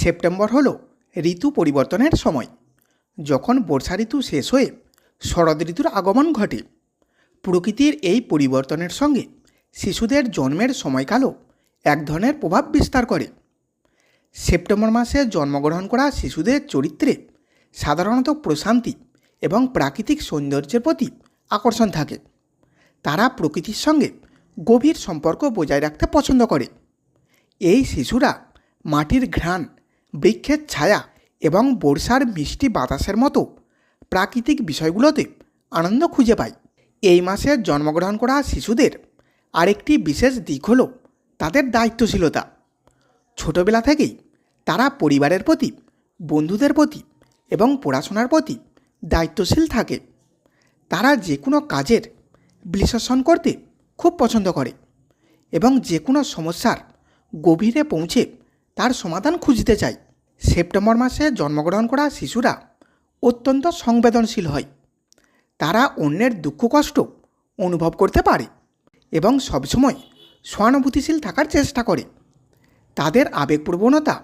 September হলো ঋতু পরিবর্তনের সময়। যখন বর্ষা ঋতু শেষ হয়ে শরৎ ঋতুর আগমন ঘটে। প্রকৃতির এই পরিবর্তনের সঙ্গে শিশুদের জন্মের সময়কালও এক ধরনের প্রভাব বিস্তার করে। সেপ্টেম্বর মাসে জন্মগ্রহণ করা শিশুদের চরিত্রে সাধারণত প্রশান্তি এবং প্রাকৃতিক সৌন্দর্যের প্রতি আকর্ষণ থাকে। তারা প্রকৃতির সঙ্গে গভীর সম্পর্ক বজায় রাখতে পছন্দ করে। এই শিশুরা মাটির ঘ্রাণ, বৃক্ষের ছায়া এবং বর্ষার মিষ্টি বাতাসের মতো প্রাকৃতিক বিষয়গুলোতে আনন্দ খুঁজে পায়। এই মাসে জন্মগ্রহণ করা শিশুদের আরেকটি বিশেষ দিক হলো তাদের দায়িত্বশীলতা। ছোটবেলা থেকেই তারা পরিবারের প্রতি, বন্ধুদের প্রতি এবং পড়াশোনার প্রতি দায়িত্বশীল থাকে। তারা যে কোনো কাজের বিশ্লেষণ করতে খুব পছন্দ করে এবং যে কোনো সমস্যার গভীরে পৌঁছে তার সমাধান খুঁজতে চায়। সেপ্টেম্বর মাসে জন্মগ্রহণ করা শিশুরা অত্যন্ত সংবেদনশীল হয়। তারা অন্যের দুঃখ কষ্ট অনুভব করতে পারে এবং সবসময় সহানুভূতিশীল থাকার চেষ্টা করে। তাদের আবেগপ্রবণতা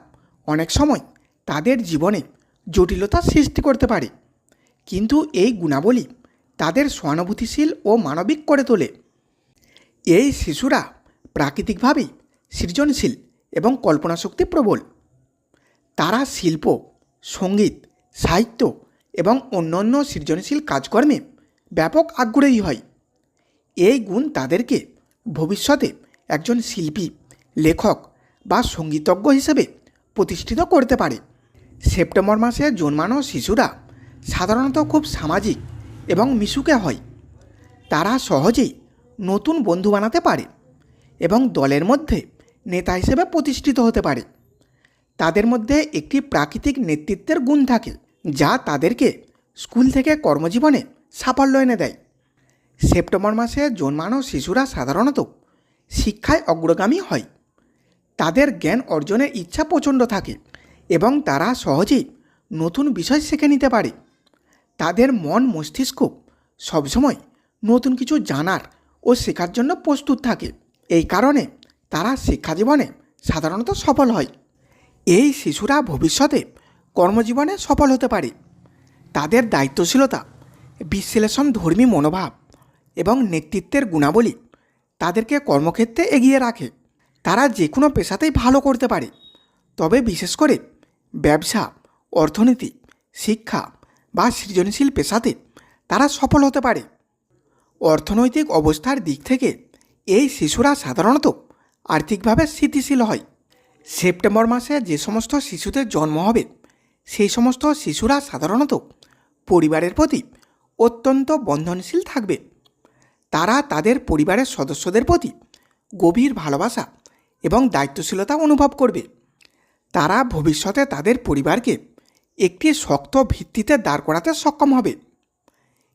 অনেক সময় তাদের জীবনে জটিলতা সৃষ্টি করতে পারে, কিন্তু এই গুণাবলী তাদের সহানুভূতিশীল ও মানবিক করে তোলে। এই শিশুরা প্রাকৃতিকভাবেই সৃজনশীল এবং কল্পনাশক্তি প্রবল। তারা শিল্প, সঙ্গীত, সাহিত্য এবং অন্যান্য সৃজনশীল কাজকর্মে ব্যাপক আগ্রহী হয়। এই গুণ তাদেরকে ভবিষ্যতে একজন শিল্পী, লেখক বা সঙ্গীতজ্ঞ হিসেবে প্রতিষ্ঠিত করতে পারে। সেপ্টেম্বর মাসে জন্মানো শিশুরা সাধারণত খুব সামাজিক এবং মিশুকে হয়। তারা সহজেই নতুন বন্ধু বানাতে পারে এবং দলের মধ্যে নেতা হিসেবে প্রতিষ্ঠিত হতে পারে। তাদের মধ্যে একটি প্রাকৃতিক নেতৃত্বের গুণ থাকে, যা তাদেরকে স্কুল থেকে কর্মজীবনে সাফল্য এনে দেয়। সেপ্টেম্বর মাসে জন্মানো শিশুরা সাধারণত শিক্ষায় অগ্রগামী হয়। তাদের জ্ঞান অর্জনের ইচ্ছা প্রচণ্ড থাকে এবং তারা সহজেই নতুন বিষয় শিখে নিতে পারে। তাদের মন মস্তিষ্ক সবসময় নতুন কিছু জানার ও শেখার জন্য প্রস্তুত থাকে। এই কারণে তারা শিক্ষাজীবনে সাধারণত সফল হয়। এই শিশুরা ভবিষ্যতে কর্মজীবনে সফল হতে পারে। তাদের দায়িত্বশীলতা, বিশ্লেষণধর্মী মনোভাব এবং নেতৃত্বের গুণাবলী তাদেরকে কর্মক্ষেত্রে এগিয়ে রাখে। তারা যে কোনো পেশাতেই ভালো করতে পারে, তবে বিশেষ করে ব্যবসা, অর্থনীতি, শিক্ষা বা সৃজনশীল পেশাতে তারা সফল হতে পারে। অর্থনৈতিক অবস্থার দিক থেকে এই শিশুরা সাধারণত আর্থিকভাবে স্থিতিশীল হয়। সেপ্টেম্বর মাসে যে সমস্ত শিশুদের জন্ম হবে সেই সমস্ত শিশুরা সাধারণত পরিবারের প্রতি অত্যন্ত বন্ধনশীল থাকবে। তারা তাদের পরিবারের সদস্যদের প্রতি গভীর ভালোবাসা এবং দায়িত্বশীলতা অনুভব করবে। তারা ভবিষ্যতে তাদের পরিবারকে একটি শক্ত ভিত্তিতে দাঁড় করাতে সক্ষম হবে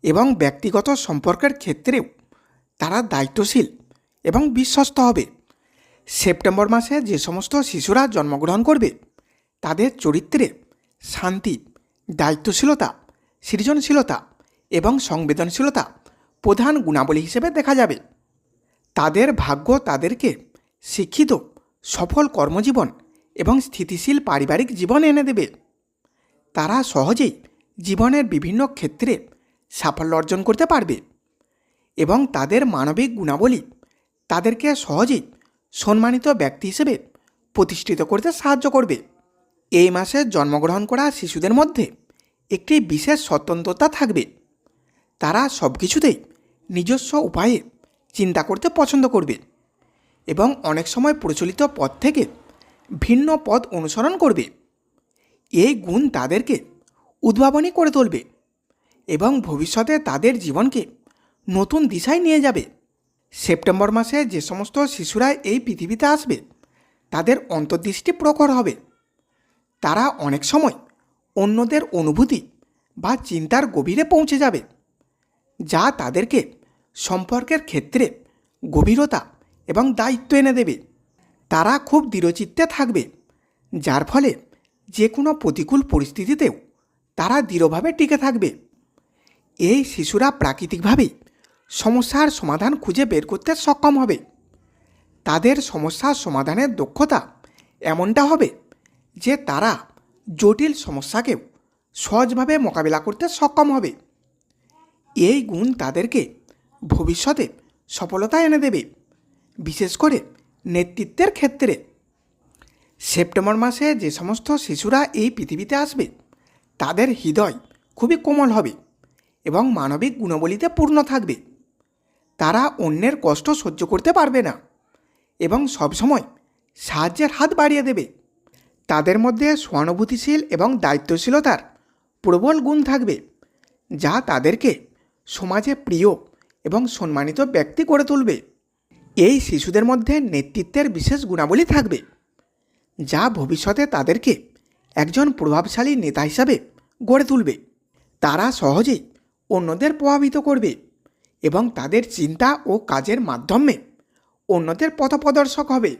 এবং ব্যক্তিগত সম্পর্কের ক্ষেত্রেও তারা দায়িত্বশীল এবং বিশ্বস্ত হবে। সেপ্টেম্বর মাসে যে সমস্ত শিশুরা জন্মগ্রহণ করবে তাদের চরিত্রে শান্তি, দায়িত্বশীলতা, সৃজনশীলতা এবং সংবেদনশীলতা প্রধান গুণাবলী হিসেবে দেখা যাবে। তাদের ভাগ্য তাদেরকে শিক্ষিত, সফল কর্মজীবন এবং স্থিতিশীল পারিবারিক জীবন এনে দেবে। তারা সহজেই জীবনের বিভিন্ন ক্ষেত্রে সাফল্য অর্জন করতে পারবে এবং তাদের মানবিক গুণাবলী তাদেরকে সহজেই সম্মানিত ব্যক্তি হিসেবে প্রতিষ্ঠিত করতে সাহায্য করবে। এই মাসে জন্মগ্রহণ করা শিশুদের মধ্যে একটি বিশেষ স্বতন্ত্রতা থাকবে। তারা সব কিছুতেই নিজস্ব উপায়ে চিন্তা করতে পছন্দ করবে এবং অনেক সময় প্রচলিত পথ থেকে ভিন্ন পথ অনুসরণ করবে। এই গুণ তাদেরকে উদ্ভাবনী করে তুলবে এবং ভবিষ্যতে তাদের জীবনকে নতুন দিশায় নিয়ে যাবে। সেপ্টেম্বর মাসে যে সমস্ত শিশুরা এই পৃথিবীতে আসবে তাদের অন্তর্দৃষ্টি প্রখর হবে। তারা অনেক সময় অন্যদের অনুভূতি বা চিন্তার গভীরে পৌঁছে যাবে, যা তাদেরকে সম্পর্কের ক্ষেত্রে গভীরতা এবং দায়িত্ব এনে দেবে। তারা খুব দৃঢ়চিত্তে থাকবে, যার ফলে যে কোনো প্রতিকূল পরিস্থিতিতেও তারা দৃঢ়ভাবে টিকে থাকবে। এই শিশুরা প্রাকৃতিকভাবেই সমস্যার সমাধান খুঁজে বের করতে সক্ষম হবে। তাদের সমস্যার সমাধানের দক্ষতা এমনটা হবে যে তারা জটিল সমস্যাকেও সহজভাবে মোকাবিলা করতে সক্ষম হবে। এই গুণ তাদেরকে ভবিষ্যতে সফলতা এনে দেবে, বিশেষ করে নেতৃত্বের ক্ষেত্রে। সেপ্টেম্বর মাসে যে সমস্ত শিশুরা এই পৃথিবীতে আসবে তাদের হৃদয় খুবই কোমল হবে এবং মানবিক গুণাবলীতে পূর্ণ থাকবে। তারা অন্যের কষ্ট সহ্য করতে পারবে না এবং সবসময় সাহায্যের হাত বাড়িয়ে দেবে। তাদের মধ্যে সহানুভূতিশীল এবং দায়িত্বশীলতার প্রবল গুণ থাকবে, যা তাদেরকে সমাজে প্রিয় এবং সম্মানিত ব্যক্তি করে তুলবে। এই শিশুদের মধ্যে নেতৃত্বের বিশেষ গুণাবলী থাকবে, যা ভবিষ্যতে তাদেরকে একজন প্রভাবশালী নেতা হিসাবে গড়ে তুলবে। তারা সহজেই অন্যদের প্রভাবিত করবে এবং তাদের চিন্তা ও কাজের মাধ্যমে অন্যদের পথপ্রদর্শক হবে।